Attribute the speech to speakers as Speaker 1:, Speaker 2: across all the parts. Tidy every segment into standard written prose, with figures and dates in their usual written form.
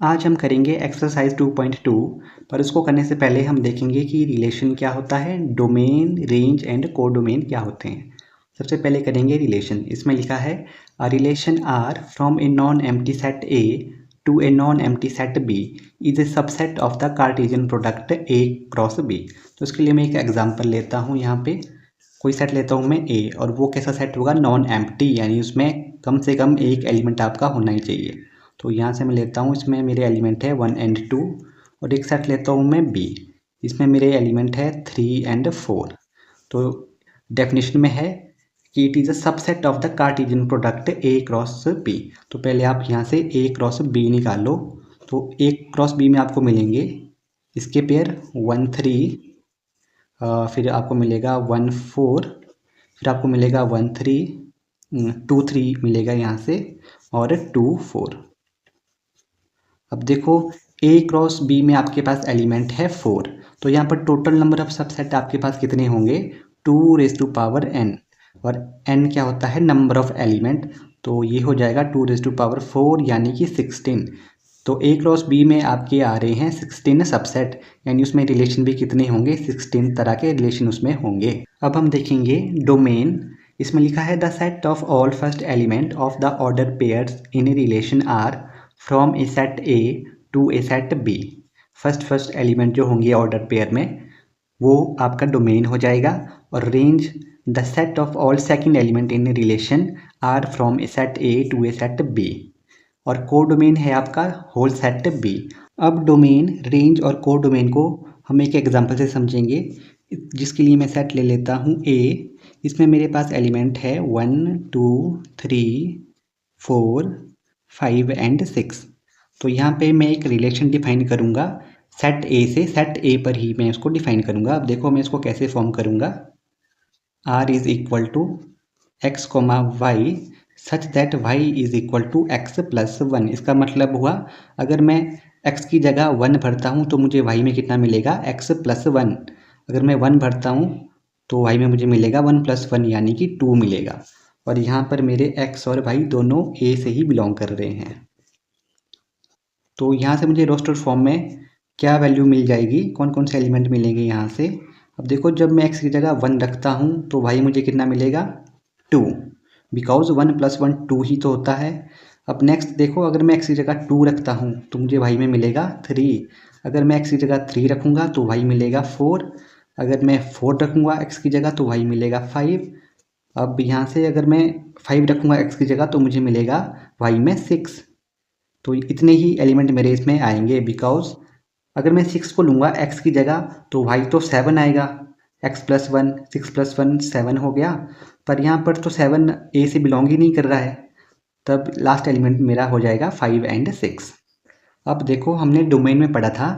Speaker 1: आज हम करेंगे एक्सरसाइज 2.2 पर उसको करने से पहले हम देखेंगे कि रिलेशन क्या होता है, डोमेन, रेंज एंड कोडोमेन क्या होते हैं। सबसे पहले करेंगे रिलेशन। इसमें लिखा है a relation R from a non empty set A to a non empty set B is a subset of the Cartesian product A cross B. तो उसके लिए मैं एक एग्जांपल लेता हूँ। यहाँ पे कोई सेट लेता हूँ मैं ए, और वो कैसा सेट होगा, नॉन एम्प्टी, यानी उसमें कम से कम एक एलिमेंट आपका होना ही चाहिए। तो यहाँ से मैं लेता हूँ, इसमें मेरे एलिमेंट है 1 एंड 2, और एक सेट लेता हूँ मैं बी, इसमें मेरे एलिमेंट है 3 एंड 4। तो डेफिनेशन में है कि it is a subset of the Cartesian product A cross B. तो पहले आप यहाँ से ए क्रॉस बी निकालो। तो ए क्रॉस बी में आपको मिलेंगे इसके पेयर 1 3, फिर आपको मिलेगा 1 4, फिर आपको मिलेगा 1 3, 2 3 मिलेगा यहाँ से, और 2 4। अब देखो ए क्रॉस बी में आपके पास एलिमेंट है 4, तो यहाँ पर टोटल नंबर ऑफ सबसेट आपके पास कितने होंगे, 2n। और n क्या होता है, नंबर ऑफ एलिमेंट, तो ये हो जाएगा 2⁴ यानी कि 16। तो ए क्रॉस बी में आपके आ रहे हैं 16 सबसेट, यानी उसमें रिलेशन भी कितने होंगे, 16 तरह के रिलेशन उसमें होंगे। अब हम देखेंगे डोमेन। इसमें लिखा है the set of all first element of the order pairs in a relation R from a set A to a set B. First element जो होंगे ऑर्डर पेयर में वो आपका डोमेन हो जाएगा। और range the set of all second element in relation R from a set A to a set B. और codomain है आपका होल सेट बी। अब डोमेन, रेंज और को डोमेन को हम एक एग्जांपल से समझेंगे, जिसके लिए मैं सेट ले लेता हूँ ए। इसमें मेरे पास एलिमेंट है 1 2 3 4 5 एंड 6। तो यहाँ पे मैं एक रिलेशन डिफाइन करूँगा सेट ए से, सेट ए पर ही मैं इसको डिफाइन करूँगा। अब देखो मैं इसको कैसे फॉर्म करूँगा, R is equal to x comma y such that y is equal to x plus 1। इसका मतलब हुआ अगर मैं x की जगह 1 भरता हूँ तो मुझे y में कितना मिलेगा, x प्लस 1। अगर मैं 1 भरता हूँ तो y में मुझे मिलेगा 1 प्लस 1 यानी कि 2 मिलेगा। और यहाँ पर मेरे x और y दोनों a से ही बिलोंग कर रहे हैं। तो यहाँ से मुझे रोस्टर फॉर्म में क्या वैल्यू मिल जाएगी, कौन कौन से एलिमेंट मिलेंगे यहाँ से। अब देखो जब मैं x की जगह 1 रखता हूँ तो y मुझे कितना मिलेगा, 2, बिकॉज 1 प्लस 1 2 ही तो होता है। अब नेक्स्ट देखो, अगर मैं x की जगह 2 रखता हूँ तो मुझे y में मिलेगा 3। अगर मैं x की जगह 3 रखूँगा तो y मिलेगा 4। अगर मैं 4 रखूँगा x की जगह तो y मिलेगा 5। अब यहाँ से अगर मैं 5 रखूँगा x की जगह तो मुझे मिलेगा y में 6। तो इतने ही एलिमेंट मेरे इसमें आएंगे, बिकॉज अगर मैं 6 को लूँगा x की जगह तो y तो 7 आएगा, x प्लस 1, 6 प्लस 1 7 हो गया। पर यहाँ पर तो 7 a से बिलोंग ही नहीं कर रहा है, तब लास्ट एलिमेंट मेरा हो जाएगा 5 एंड 6। अब देखो हमने डोमेन में पढ़ा था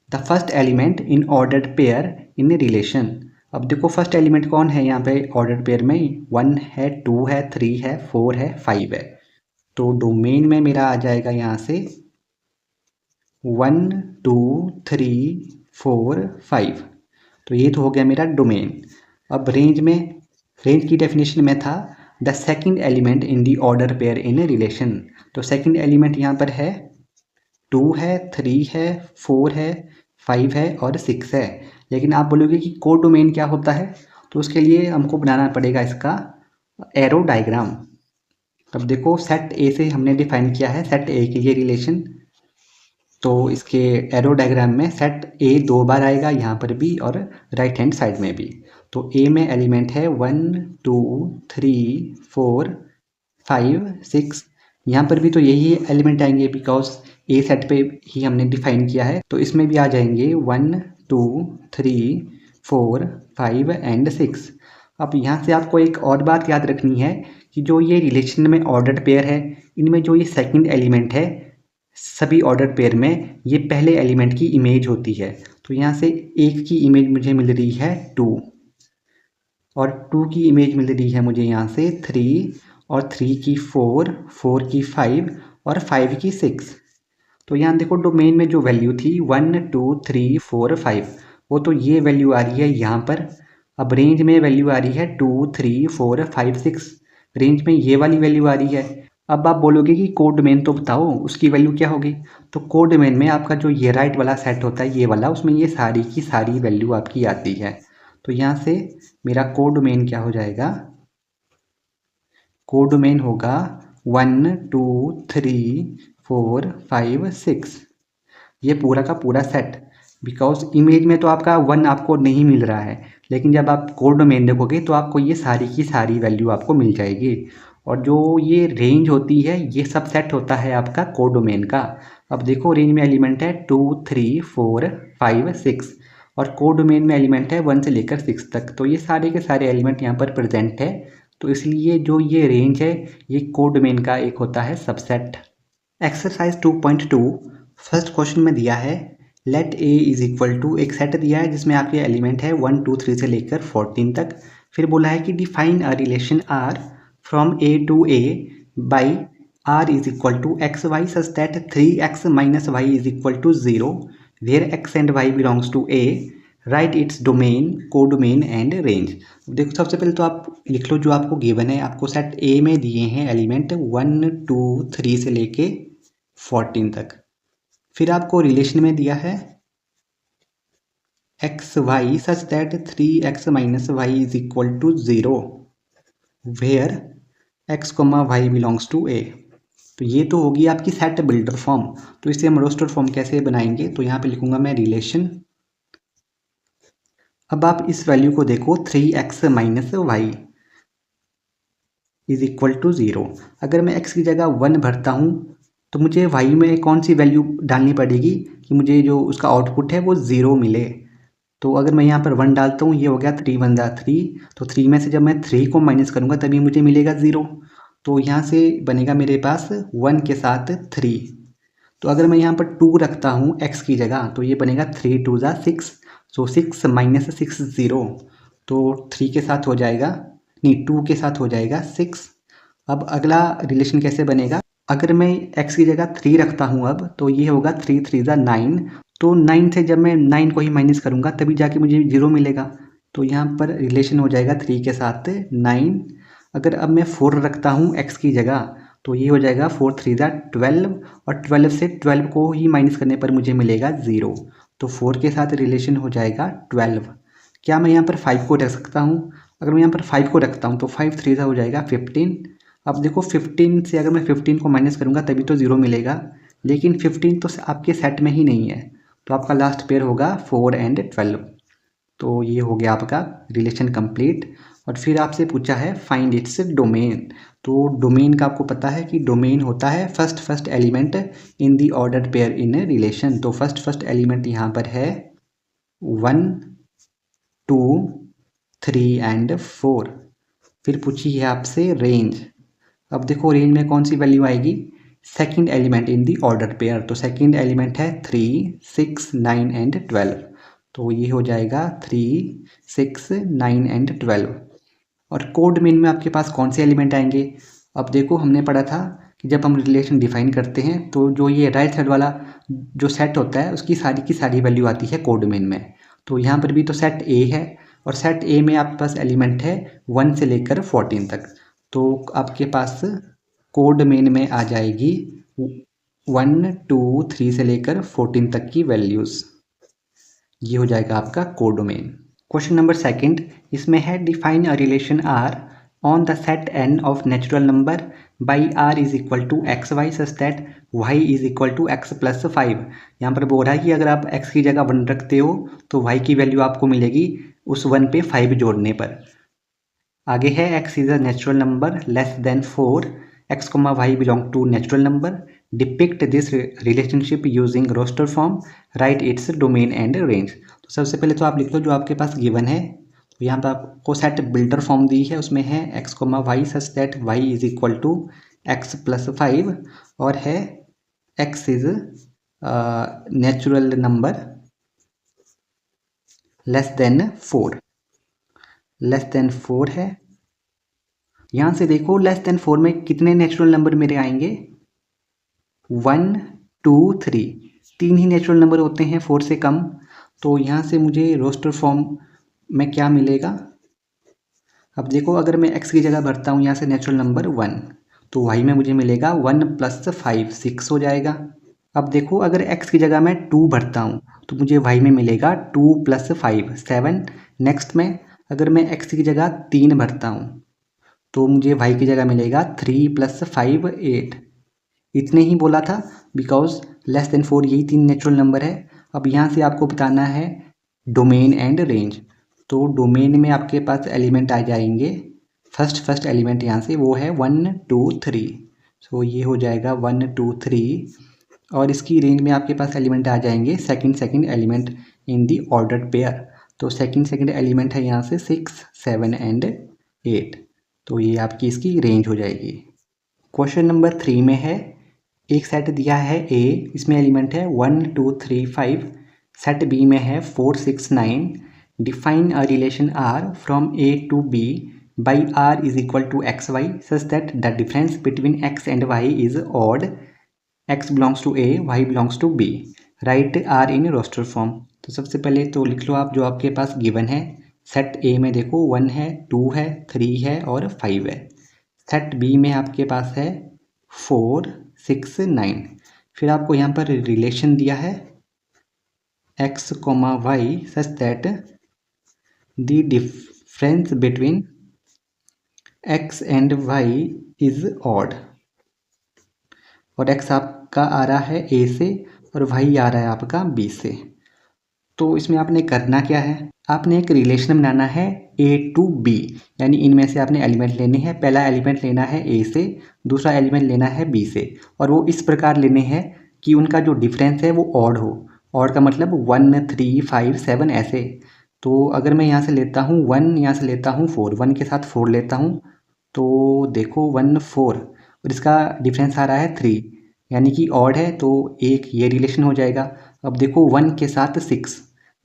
Speaker 1: the first element in ordered pair in a relation. अब देखो फर्स्ट एलिमेंट कौन है यहाँ पे ऑर्डर्ड पेयर में, 1 है, 2 है, 3 है, 4 है, 5 है। तो डोमेन में मेरा आ जाएगा यहाँ से 1 2 3 4 5। तो ये तो हो गया मेरा डोमेन। अब रेंज में, रेंज की डेफिनेशन में था the second element in the order pair in a relation. तो सेकंड एलिमेंट यहाँ पर है 2 है, 3 है, 4 है, 5 है और 6 है। लेकिन आप बोलोगे कि को डोमेन क्या होता है, तो उसके लिए हमको बनाना पड़ेगा इसका एरो डायग्राम। अब देखो सेट ए से हमने डिफाइन किया है सेट ए के लिए रिलेशन, तो इसके एरो डायग्राम में सेट ए 2 बार आएगा, यहाँ पर भी और राइट हैंड साइड में भी। तो ए में एलिमेंट है 1 2 3 4 5 6, यहाँ पर भी तो यही एलिमेंट आएंगे, बिकॉज ए सेट पे ही हमने डिफाइन किया है। तो इसमें भी आ जाएंगे 1 2 3 4 5 एंड 6। अब यहाँ से आपको एक और बात याद रखनी है कि जो ये रिलेशन में ऑर्डर्ड पेयर है, इनमें जो ये सेकंड एलिमेंट है, सभी ऑर्डर पेयर में ये पहले एलिमेंट की इमेज होती है। तो यहाँ से एक की इमेज मुझे मिल रही है 2, और 2 की इमेज मिल रही है मुझे यहाँ से 3, और 3 की 4, 4 की 5 और 5 की 6। तो यहाँ देखो डोमेन में जो वैल्यू थी 1 2 3 4 5, वो तो ये वैल्यू आ रही है यहाँ पर। अब रेंज में वैल्यू आ रही है 2 3 4 5 6, रेंज में ये वाली वैल्यू आ रही है। अब आप बोलोगे कि कोड डोमेन तो बताओ उसकी वैल्यू क्या होगी। तो कोड डोमेन में आपका जो ये राइट वाला सेट होता है ये वाला, उसमें ये सारी की सारी वैल्यू आपकी आती है। तो यहाँ से मेरा कोड डोमेन क्या हो जाएगा, कोड डोमेन होगा 1 2 3 4 5 6, ये पूरा का पूरा सेट। बिकॉज इमेज में तो आपका 1 आपको नहीं मिल रहा है, लेकिन जब आप कोड डोमेन देखोगे तो आपको ये सारी की सारी वैल्यू आपको मिल जाएगी। और जो ये रेंज होती है ये सब सेट होता है आपका कोड डोमेन का। अब देखो रेंज में एलिमेंट है 2 3 4 5 6, और कोड डोमेन में एलिमेंट है 1 से लेकर 6 तक। तो ये सारे के सारे एलिमेंट यहाँ पर प्रेजेंट है, तो इसलिए जो ये रेंज है ये कोड डोमेन का एक होता है सबसेट। एक्सरसाइज 2.2 फर्स्ट क्वेश्चन में दिया है let A is equal to, एक सेट दिया है जिसमें आपके एलिमेंट है 1 2 3 से लेकर 14 तक। फिर बोला है कि define a relation R from A to A by R is equal to x y such that 3x minus y is equal to 0 where x and y belongs to A, write its domain codomain and range. देखो सबसे पहले तो आप लिख लो जो आपको given है, आपको सेट ए में दिए हैं एलिमेंट 1 2 3 से लेके 14 तक। फिर आपको रिलेशन में दिया है x y such that 3x minus y is equal to 0 where x comma y belongs to A. तो ये तो होगी आपकी सेट बिल्डर फॉर्म। तो इसे हम रोस्टर फॉर्म कैसे बनाएंगे, तो यहाँ पे लिखूंगा मैं रिलेशन। अब आप इस वैल्यू को देखो 3x minus y is equal to 0। अगर मैं x की जगह 1 भरता हूँ तो मुझे y में कौन सी वैल्यू डालनी पड़ेगी कि मुझे जो उसका आउटपुट है वो 0 मिले। तो अगर मैं यहाँ पर 1 डालता हूँ, ये हो गया 3 1 जा 3, तो 3 में से जब मैं 3 को माइनस करूँगा तभी मुझे मिलेगा 0। तो यहाँ से बनेगा मेरे पास 1 के साथ 3। तो अगर मैं यहाँ पर 2 रखता हूँ x की जगह तो ये बनेगा 3 2 जा 6, सो 6 माइनस 6 0, तो 3 के साथ हो जाएगा, नहीं 2 के साथ हो जाएगा 6। अब अगला रिलेशन कैसे बनेगा, अगर मैं x की जगह 3 रखता हूँ अब तो ये होगा 3 3 जा 9, तो 9 से जब मैं 9 को ही माइनस करूँगा तभी जाके मुझे 0 मिलेगा। तो यहाँ पर रिलेशन हो जाएगा 3 के साथ 9। अगर अब मैं 4 रखता हूँ x की जगह तो ये हो जाएगा 4 3 जा 12, और 12 से 12 को ही माइनस करने पर मुझे मिलेगा 0। तो 4 के साथ रिलेशन हो जाएगा 12। क्या मैं यहाँ पर 5 को रख सकता हूँ, अगर मैं यहाँ पर 5 को रखता हूँ तो 5 3 जा हो जाएगा 15। अब देखो 15 से अगर मैं 15 को माइनस करूँगा तभी तो 0 मिलेगा, लेकिन 15 तो आपके सेट में ही नहीं है, तो आपका लास्ट पेयर होगा 4 एंड 12। तो ये हो गया आपका रिलेशन कंप्लीट। और फिर आपसे पूछा है फाइंड इट्स डोमेन। तो डोमेन का आपको पता है कि डोमेन होता है first element in the order pair in relation. तो फर्स्ट एलिमेंट यहाँ पर है 1 2 3 एंड 4। फिर पूछी है आपसे रेंज। अब देखो रेंज में कौन सी वैल्यू आएगी, सेकंड एलिमेंट इन दी ऑर्डर पेयर। तो सेकंड एलिमेंट है 3 6 9 एंड 12, तो ये हो जाएगा 3 6 9 एंड 12। और कोड मेन में आपके पास कौन से एलिमेंट आएंगे, अब देखो हमने पढ़ा था कि जब हम रिलेशन डिफाइन करते हैं तो जो ये राइट साइड वाला जो सेट होता है उसकी सारी की सारी वैल्यू आती है कोड मेन में। तो यहाँ पर भी तो सेट ए है, और सेट ए में आपके पास एलिमेंट है 1 से लेकर 14 तक। तो आपके पास कोड मेन में आ जाएगी 1 2 3 से लेकर 14 तक की वैल्यूज़। ये हो जाएगा आपका codomain. Question number second, इसमें है define a relation R on the set N of natural number by R is equal to x y such that y is equal to x plus 5। यहाँ पर बोल रहा है कि अगर आप x की जगह 1 रखते हो तो y की वैल्यू आपको मिलेगी उस 1 पे 5 जोड़ने पर। आगे है x is a natural number less than 4, x comma y belong to natural number, depict this relationship using roster form, write its domain and range. तो सबसे पहले तो आप लिख लो जो आपके पास गिवन है। तो यहाँ पर आपको सेट बिल्डर फॉर्म दी है, उसमें है x comma y such that y is equal to x plus 5, और है x is natural number less than 4, less than 4 है। यहाँ से देखो लेस देन 4 में कितने नेचुरल नंबर मेरे आएंगे, 1 2 3, 3 ही नेचुरल नंबर होते हैं 4 से कम। तो यहाँ से मुझे रोस्टर फॉर्म में क्या मिलेगा, अब देखो अगर मैं x की जगह भरता हूँ यहाँ से नेचुरल नंबर 1, तो वाई में मुझे मिलेगा 1 + 5 6 हो जाएगा। अब देखो अगर x की जगह मैं 2 भरता हूँ तो मुझे y में मिलेगा 2 + 5 7। नेक्स्ट में अगर मैं x की जगह 3 भरता हूँ तो मुझे y की जगह मिलेगा 3 + 5 8। इतने ही बोला था बिकॉज लेस देन 4 यही 3 नेचुरल नंबर है। अब यहाँ से आपको बताना है डोमेन एंड रेंज। तो डोमेन में आपके पास एलिमेंट आ जाएंगे, फर्स्ट एलिमेंट यहाँ से वो है 1 2 3। सो ये हो जाएगा 1 2 3। और इसकी रेंज में आपके पास एलिमेंट आ जाएंगे सेकंड एलिमेंट इन दी ऑर्डर्ड पेयर। तो सेकंड एलिमेंट है यहाँ से 6 7 एंड 8। तो ये आपकी इसकी रेंज हो जाएगी। क्वेश्चन नंबर 3 में है एक सेट दिया है A, इसमें एलिमेंट है 1 2 3 5। सेट B में है 4 6 9। Define a relation R from A to B by R is equal to XY such that the difference between X and Y is odd. X belongs to A, Y belongs to B. Write R in roster form. तो सबसे पहले तो लिख लो आप जो आपके पास given है। सेट A में देखो 1 है 2 है 3 है और 5 है। सेट B में आपके पास है 4 6 9। फिर आपको यहाँ पर रिलेशन दिया है x, y such that the difference between x and y is odd. और x आपका आ रहा है A से और y आ रहा है आपका B से। तो इसमें आपने करना क्या है, आपने एक रिलेशन बनाना है A to B, यानी इनमें से आपने एलिमेंट लेने हैं। पहला एलिमेंट लेना है A से, दूसरा एलिमेंट लेना है B से, और वो इस प्रकार लेने हैं कि उनका जो डिफरेंस है वो ऑड हो। ऑड का मतलब 1 3 5 7 ऐसे। तो अगर मैं यहाँ से लेता हूँ 1, यहाँ से लेता हूँ 4, 1 के साथ 4 लेता हूँ तो देखो 1 4 और इसका डिफरेंस आ रहा है 3, यानी कि ऑड है, तो एक ये रिलेशन हो जाएगा। अब देखो 1 के साथ 6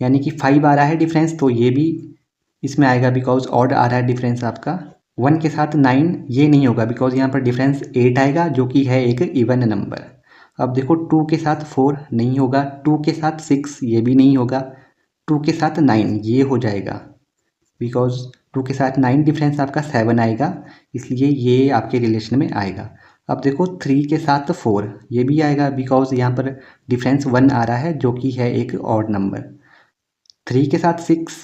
Speaker 1: यानी कि 5 आ रहा है डिफरेंस, तो ये भी इसमें आएगा बिकॉज ऑड आ रहा है डिफरेंस आपका। 1 के साथ 9 ये नहीं होगा बिकॉज यहाँ पर डिफरेंस 8 आएगा जो कि है एक इवन नंबर। अब देखो 2 के साथ 4 नहीं होगा, 2 के साथ 6 ये भी नहीं होगा, 2 के साथ 9 ये हो जाएगा बिकॉज 2 के साथ 9 डिफरेंस आपका 7 आएगा, इसलिए ये आपके रिलेशन में आएगा। अब देखो 3 के साथ 4 ये भी आएगा बिकॉज यहाँ पर डिफरेंस 1 आ रहा है जो कि है एक ऑड नंबर। 3 के साथ 6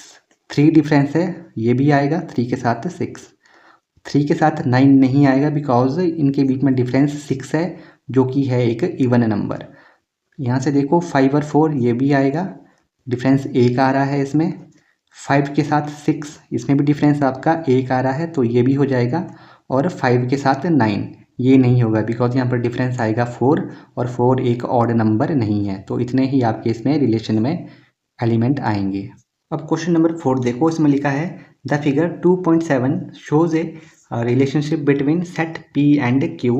Speaker 1: 3 डिफरेंस है, ये भी आएगा 3 के साथ 6। 3 के साथ 9 नहीं आएगा बिकॉज इनके बीच में डिफरेंस 6 है जो कि है एक इवन नंबर। यहाँ से देखो 5 और 4 ये भी आएगा, डिफरेंस 1 आ रहा है इसमें। 5 के साथ 6 इसमें भी डिफरेंस आपका 1 आ रहा है तो ये भी हो जाएगा। और 5 के साथ 9 ये नहीं होगा बिकॉज यहाँ पर डिफरेंस आएगा 4 और 4 एक ऑड नंबर नहीं है। तो इतने ही आपके इसमें रिलेशन में एलिमेंट आएंगे। अब क्वेश्चन नंबर 4 देखो, इसमें लिखा है the figure 2.7 shows A relationship between set P and Q।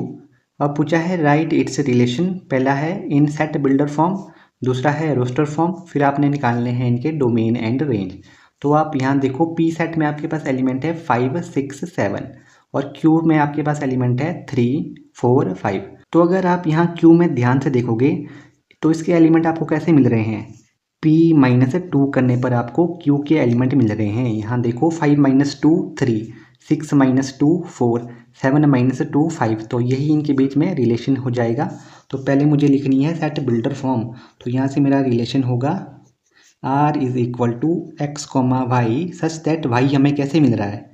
Speaker 1: अब पूछा है राइट इट्स रिलेशन। पहला है इन सेट बिल्डर फॉर्म, दूसरा है रोस्टर फॉर्म, फिर आपने निकालने हैं इनके डोमेन एंड रेंज। तो आप यहाँ देखो P सेट में आपके पास एलिमेंट है 5 6 7 और Q में आपके पास एलिमेंट है 3 4 5। तो अगर आप यहाँ Q में ध्यान से देखोगे तो इसके एलिमेंट आपको कैसे मिल रहे हैं, P-2 करने पर आपको Q के एलिमेंट मिल रहे हैं। यहाँ देखो 5 - 2 3, 6 - 2 4, 7 - 2 5। तो यही इनके बीच में रिलेशन हो जाएगा। तो पहले मुझे लिखनी है सेट बिल्डर फॉर्म। तो यहाँ से मेरा रिलेशन होगा R is equal to x, y such that y हमें कैसे मिल रहा है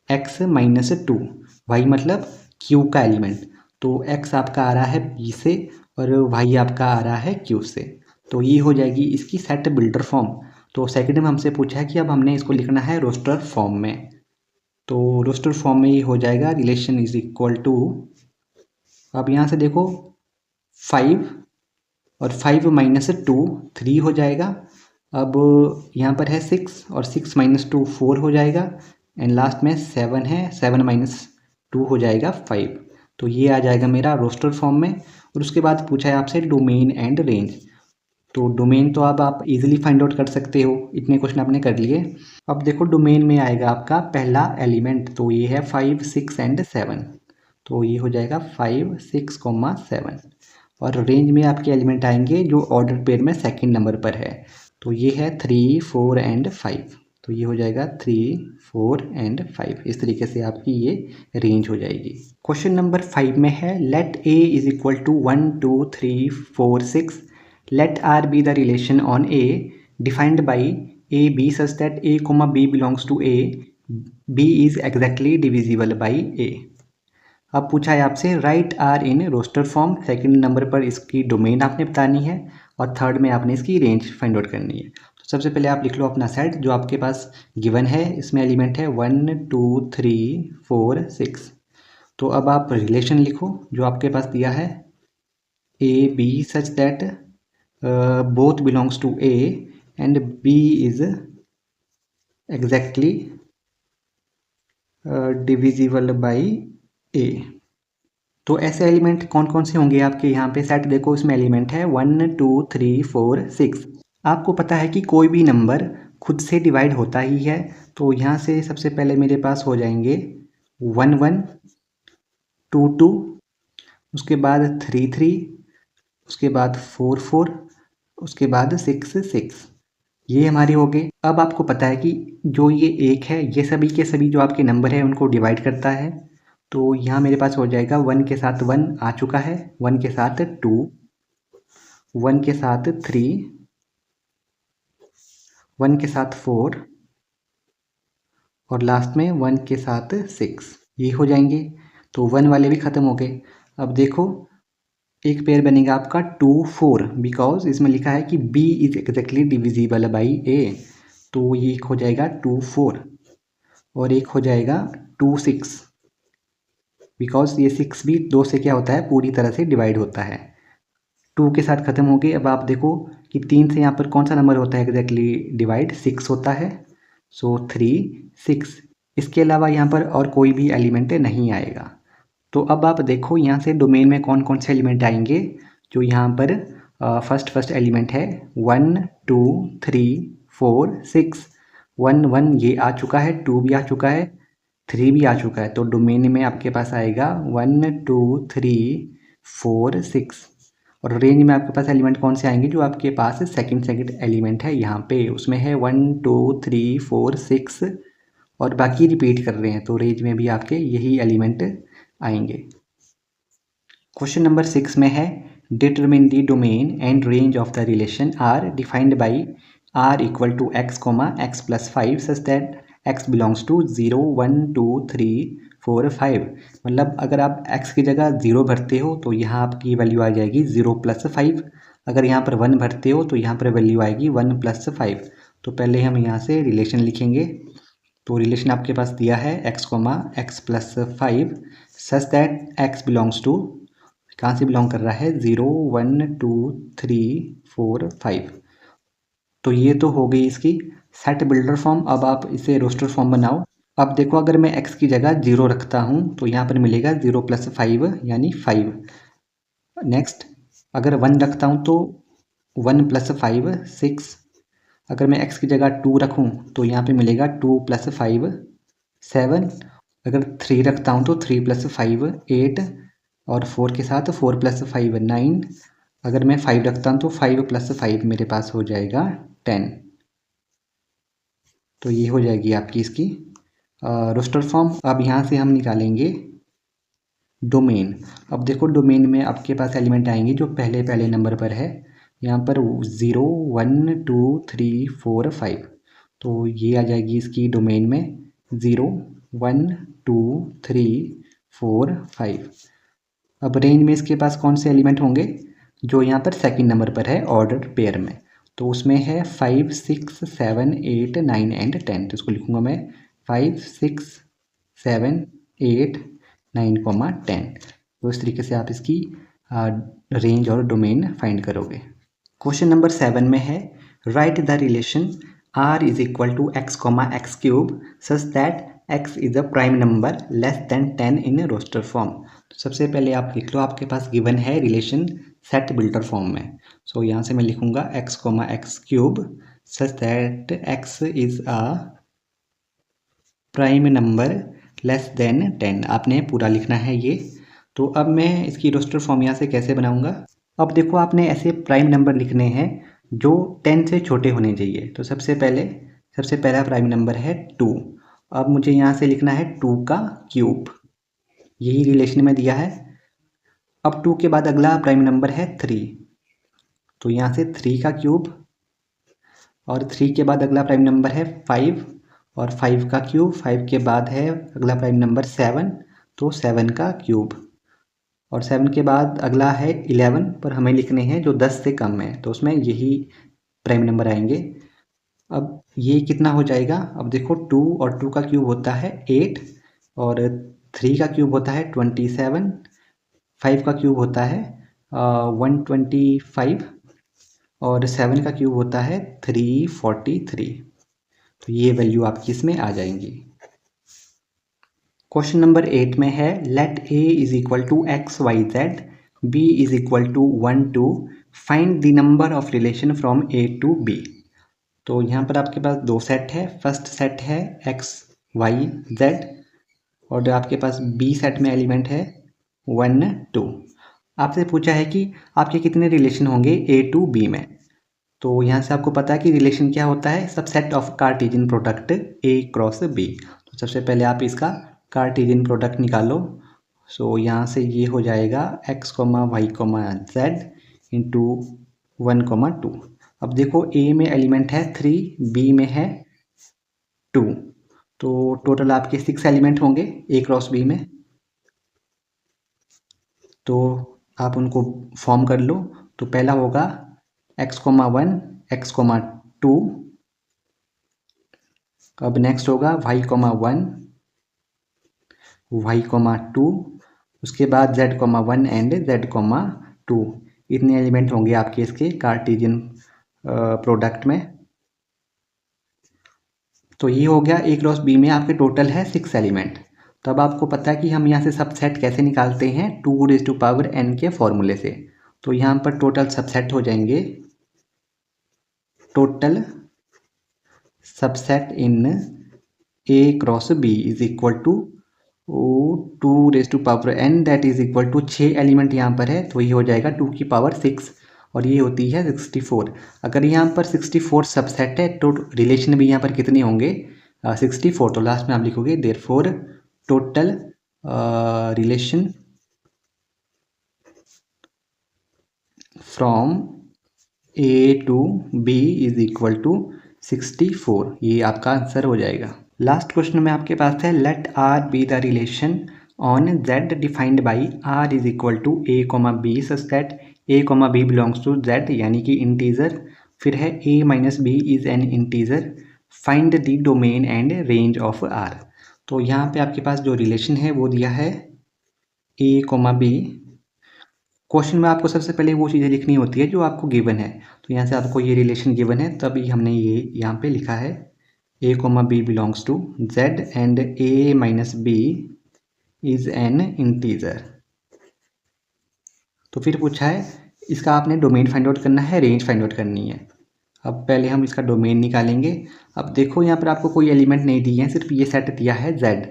Speaker 1: x - 2, y मतलब Q का एलिमेंट। तो x आपका आ रहा है P से और y आपका आ रहा है Q से। तो ये हो जाएगी इसकी सेट बिल्डर फॉर्म। तो सेकंड में हमसे पूछा है कि अब हमने इसको लिखना है रोस्टर फॉर्म में। तो रोस्टर फॉर्म में ये हो जाएगा रिलेशन इज इक्वल टू, अब यहाँ से देखो 5 और 5 - 2 3 हो जाएगा। अब यहाँ पर है 6 और 6 - 2 4 हो जाएगा एंड लास्ट में 7 है, 7 - 2 हो जाएगा 5। तो ये आ जाएगा मेरा रोस्टर फॉर्म में। और उसके बाद पूछा है आपसे डोमेन एंड रेंज। तो डोमेन तो अब आप इजीली फाइंड आउट कर सकते हो, इतने क्वेश्चन आपने कर लिए। अब देखो डोमेन में आएगा आपका पहला एलिमेंट, तो ये है 5 6 एंड 7। तो ये हो जाएगा 5 6, 7। और रेंज में आपके एलिमेंट आएंगे जो ऑर्डर पेयर में सेकंड नंबर पर है, तो ये है 3 4 एंड 5। तो ये हो जाएगा 3, 4 एंड 5। इस तरीके से आपकी ये रेंज हो जाएगी। क्वेश्चन नंबर 5 में है let a is equal to 1 2 3 4 6 let r be the relation on a defined by a b such that a comma b belongs to a b is exactly divisible by a। अब पूछा है आपसे write R in roster form. Second number पर इसकी domain आपने बतानी है और थर्ड में आपने इसकी रेंज फाइंड आउट करनी है। तो सबसे पहले आप लिख लो अपना सेट जो आपके पास गिवन है। इसमें एलिमेंट है 1 2 3 4 6। तो अब आप रिलेशन लिखो जो आपके पास दिया है a b such that both belongs to A and b is exactly divisible by a. तो ऐसे एलिमेंट कौन कौन से होंगे आपके यहाँ पे सेट देखो। इसमें एलिमेंट है 1 2 3 4 6। आपको पता है कि कोई भी नंबर खुद से डिवाइड होता ही है। तो यहाँ से सबसे पहले मेरे पास हो जाएंगे 1 1 2 2, उसके बाद 3 3, उसके बाद 4 4, उसके बाद 6 6। ये हमारे हो गए। अब आपको पता है कि जो ये एक है ये सभी के सभी जो आपके नंबर है उनको डिवाइड करता है। तो यहाँ मेरे पास हो जाएगा 1 के साथ 1 आ चुका है, 1 के साथ 2, 1 के साथ 3, 1 के साथ 4 और लास्ट में 1 के साथ 6। ये हो जाएंगे। तो 1 वाले भी ख़त्म हो गए। अब देखो एक पेयर बनेगा आपका 2 4 बिकॉज इसमें लिखा है कि b is exactly divisible by a। तो ये एक हो जाएगा 2 4 और एक हो जाएगा 2 6 बिकॉज ये 6 भी 2 से क्या होता है पूरी तरह से डिवाइड होता है। 2 के साथ ख़त्म हो गए। अब आप देखो कि 3 से यहाँ पर कौन सा नंबर होता है एग्जैक्टली डिवाइड 6 होता है। सो 3 6। इसके अलावा यहाँ पर और कोई भी एलिमेंट नहीं आएगा। तो अब आप देखो यहाँ से डोमेन में कौन कौन से एलिमेंट आएंगे। जो यहाँ पर फर्स्ट एलिमेंट है 1 2 3 4 6। 1 1 ये आ चुका है, 2 भी आ चुका है, 3 भी आ चुका है। तो डोमेन में आपके पास आएगा 1 2 3 4 6। और रेंज में आपके पास एलिमेंट कौन से आएंगे जो आपके पास सेकंड एलिमेंट है यहाँ पे उसमें है 1 2 3 4 6 और बाकी रिपीट कर रहे हैं। तो रेंज में भी आपके यही एलिमेंट आएंगे। क्वेश्चन नंबर 6 में है determine the domain and range of the relation R defined by R equal to x comma x plus 5 such that x belongs to 0 1 2 3 4 5। मतलब अगर आप x की जगह 0 भरते हो तो यहाँ आपकी वैल्यू आ जाएगी 0 प्लस 5। अगर यहाँ पर 1 भरते हो तो यहाँ पर वैल्यू आएगी 1 प्लस 5। तो पहले हम यहाँ से रिलेशन लिखेंगे। तो रिलेशन आपके पास दिया है x comma x plus 5 such that x belongs to कहाँ से बिलोंग कर रहा है 0 1 2 3 4 5। तो ये तो हो गई इसकी सेट बिल्डर फॉर्म। अब आप इसे रोस्टर फॉर्म बनाओ। अब देखो अगर मैं x की जगह 0 रखता हूँ तो यहाँ पर मिलेगा 0 प्लस 5 यानी 5। नेक्स्ट अगर 1 रखता हूँ तो 1 प्लस 5 6। अगर मैं x की जगह 2 रखूँ तो यहाँ पे मिलेगा 2 प्लस 5 7। अगर 3 रखता हूँ तो 3 प्लस 5 8 और 4 के साथ 4 प्लस 5 9। अगर मैं 5 रखता हूँ तो 5 प्लस 5 मेरे पास हो जाएगा 10। तो ये हो जाएगी आपकी इसकी रोस्टर फॉर्म। अब यहाँ से हम निकालेंगे डोमेन। अब देखो डोमेन में आपके पास एलिमेंट आएंगे जो पहले नंबर पर है। यहाँ पर 0 1 2 3 4 5। तो ये आ जाएगी इसकी डोमेन में 0 1 2 3 4 5। अब रेंज में इसके पास कौन से एलिमेंट होंगे जो यहाँ पर सेकंड नंबर पर है ऑर्डर पेयर में। तो उसमें है 5 6 7 8 9 एंड 10। तो इसको लिखूँगा मैं 5 6 7 8 9 10। तो इस तरीके से आप इसकी रेंज और डोमेन फाइंड करोगे। क्वेश्चन नंबर 7 में है write the relation r is equal to x comma x cube such that x is a prime number less than 10 in roster form. तो सबसे पहले आप लिख लो आपके पास गिवन है रिलेशन सेट बिल्डर फॉर्म में। सो यहाँ से मैं लिखूँगा x comma x cube such that x is a prime number less than 10। आपने पूरा लिखना है ये। तो अब मैं इसकी रोस्टर फॉर्म यहाँ से कैसे बनाऊँगा। अब देखो आपने ऐसे प्राइम नंबर लिखने हैं जो 10 से छोटे होने चाहिए। तो सबसे पहले सबसे पहला प्राइम नंबर है 2। अब मुझे यहाँ से लिखना है 2 का क्यूब, यही रिलेशन में दिया है। अब 2 के बाद अगला प्राइम नंबर है 3, तो यहाँ से 3 का क्यूब, और 3 के बाद अगला प्राइम नंबर है 5, और 5 का क्यूब। 5 के बाद है अगला प्राइम नंबर 7, तो 7 का क्यूब, और 7 के बाद अगला है 11, पर हमें लिखने हैं जो 10 से कम है, तो उसमें यही प्राइम नंबर आएंगे। अब ये कितना हो जाएगा, अब देखो 2 और 2 का क्यूब होता है 8, और 3 का क्यूब होता है 27, 5 का क्यूब होता है 125, और 7 का क्यूब होता है 343। तो ये वैल्यू आपकी इसमें आ जाएंगी। क्वेश्चन नंबर 8 में है let a is equal to x y z, b is equal to 1 2, find the number of relation from a to b। तो यहाँ पर आपके पास दो सेट है। फर्स्ट सेट है x y z, और आपके पास b सेट में एलिमेंट है 1 2। आपसे पूछा है कि आपके कितने रिलेशन होंगे a टू b में। तो यहाँ से आपको पता है कि रिलेशन क्या होता है, subset of Cartesian product a cross b। तो सबसे पहले आप इसका कार्टेशियन प्रोडक्ट निकालो। सो यहाँ से ये हो जाएगा x, y, z इंटू 1, 2। अब देखो a में एलिमेंट है 3, b में है 2, तो टोटल आपके 6 एलिमेंट होंगे a क्रॉस b में। तो आप उनको फॉर्म कर लो। तो पहला होगा x, 1, x, 2। अब नेक्स्ट होगा y, 1, y, 2। उसके बाद z, 1 एंड z, 2। इतने एलिमेंट होंगे आपके इसके कार्टेशियन प्रोडक्ट में। तो ये हो गया a क्रॉस b में आपके टोटल है 6 एलिमेंट। तो अब आपको पता है कि हम यहाँ से सबसेट कैसे निकालते हैं, 2n के फॉर्मूले से। तो यहाँ पर टोटल सबसेट हो जाएंगे, total subset in a cross b is equal to 2n, that is equal to 6 element यहाँ पर है, तो ये हो जाएगा 2 की पावर 6, और ये होती है 64। अगर यहाँ पर 64 सबसेट है तो रिलेशन भी यहाँ पर कितने होंगे, 64। तो लास्ट में आप लिखोगे therefore total relation from a to b is equal to 64। ये आपका आंसर हो जाएगा। लास्ट क्वेश्चन में आपके पास है let r be the relation on z defined by r is equal to a, b such that a, b belongs to z, यानी कि इंटीजर। फिर है a minus b is an integer, find the domain and range of r। तो यहाँ पे आपके पास जो relation है वो दिया है a, b। क्वेश्चन में आपको सबसे पहले वो चीज़ें लिखनी होती है जो आपको गिवन है। तो यहाँ से आपको ये रिलेशन गिवन है, तभी हमने ये यहाँ पे लिखा है a, b belongs to z and a minus b is an integer. तो फिर पूछा है इसका आपने डोमेन फाइंड आउट करना है, रेंज फाइंड आउट करनी है। अब पहले हम इसका डोमेन निकालेंगे। अब देखो यहाँ पर आपको कोई एलिमेंट नहीं दिए हैं, सिर्फ ये सेट दिया है z।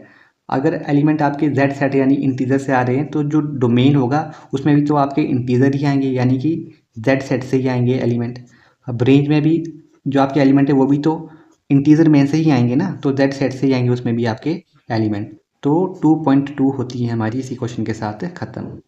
Speaker 1: अगर एलिमेंट आपके z सेट यानी इंटीजर से आ रहे हैं तो जो डोमेन होगा उसमें भी तो आपके इंटीजर ही आएंगे, यानी कि z सेट से ही आएंगे एलिमेंट। अब रेंज में भी जो आपके एलिमेंट है वो भी तो इंटीजर में से ही आएंगे ना, तो z सेट से ही आएंगे उसमें भी आपके एलिमेंट। तो 2.2 होती है हमारी इसी क्वेश्चन के साथ ख़त्म।